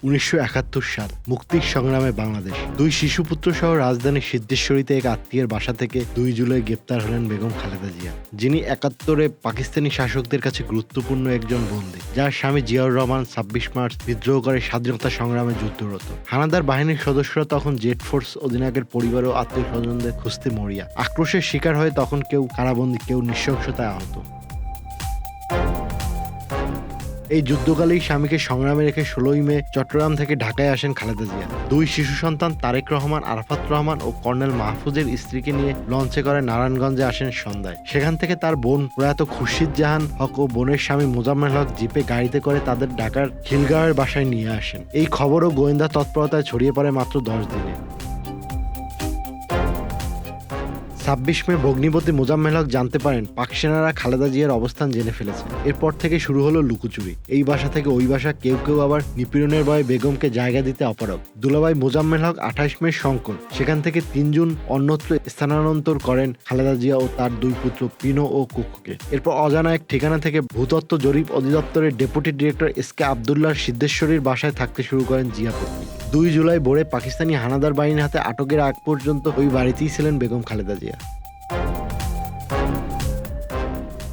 1971 সাল, মুক্তির সংগ্রামে বাংলাদেশ। দুই শিশুপুত্র সহ রাজধানীর সিদ্ধেশ্বরীতে এক আত্মীয়ের বাসা থেকে 2 জুলাই গ্রেপ্তার হলেন বেগম খালেদা জিয়া, যিনি 71-এ পাকিস্তানি শাসকদের কাছে গুরুত্বপূর্ণ একজন বন্দী, যার স্বামী জিয়াউর রহমান 26 মার্চ বিদ্রোহ করে স্বাধীনতা সংগ্রামে যুদ্ধরত। হানাদার বাহিনীর সদস্যরা তখন জেড ফোর্স অধিনায়কের পরিবার ও আত্মীয় স্বজনদের খুঁজতে মরিয়া। আক্রোশের শিকার হয়ে তখন কেউ কারাবন্দী, কেউ নৃশংসতায় আহত। এই যুদ্ধকালেই স্বামীকে সংগ্রামে রেখে 16ই মে চট্টগ্রাম থেকে ঢাকায় আসেন খালেদা জিয়া। 2 শিশু সন্তান তারেক রহমান, আরাফাত রহমান ও কর্নেল মাহফুজের স্ত্রীকে নিয়ে লঞ্চে করে নারায়ণগঞ্জে আসেন সন্ধ্যায়। সেখান থেকে তার বোন প্রয়াত খুরশিদ জাহান হক ও বোনের স্বামী মোজাম্মেল হক জিপে গাড়িতে করে তাদের ঢাকার খিলগাঁওয়ের বাসায় নিয়ে আসেন। এই খবরও গোয়েন্দা তৎপরতায় ছড়িয়ে পড়ে মাত্র 10 দিনে। 26 মে ভগ্নিপতি মোজাম্মেল হক জানতে পারেন পাক সেনারা খালেদা জিয়ার অবস্থান জেনে ফেলেছে। এরপর থেকে শুরু হলো লুকোচুরি। এই বাসা থেকে ওই বাসা, কেউ কেউ আবার নিপীড়নের ভয়ে বেগমকে জায়গা দিতে অপারগ। দুলাভাই মোজাম্মেল হক 28 মে শঙ্কর, সেখান থেকে 3 জুন অন্যত্র স্থানান্তর করেন খালেদা জিয়া ও তার 2 পুত্র পিনো ও কুকুকে। এরপর অজানা এক ঠিকানা থেকে ভূতত্ত্ব জরিপ অধিদপ্তরের ডেপুটি ডিরেক্টর SK আবদুল্লাহর সিদ্ধেশ্বরীর বাসায় থাকতে শুরু করেন জিয়া পত্নী। 2 জুলাই ভোরে পাকিস্তানি হানাদার বাহিনীর হাতে আটকের আগ পর্যন্ত ওই বাড়িতেই ছিলেন বেগম খালেদা জিয়া।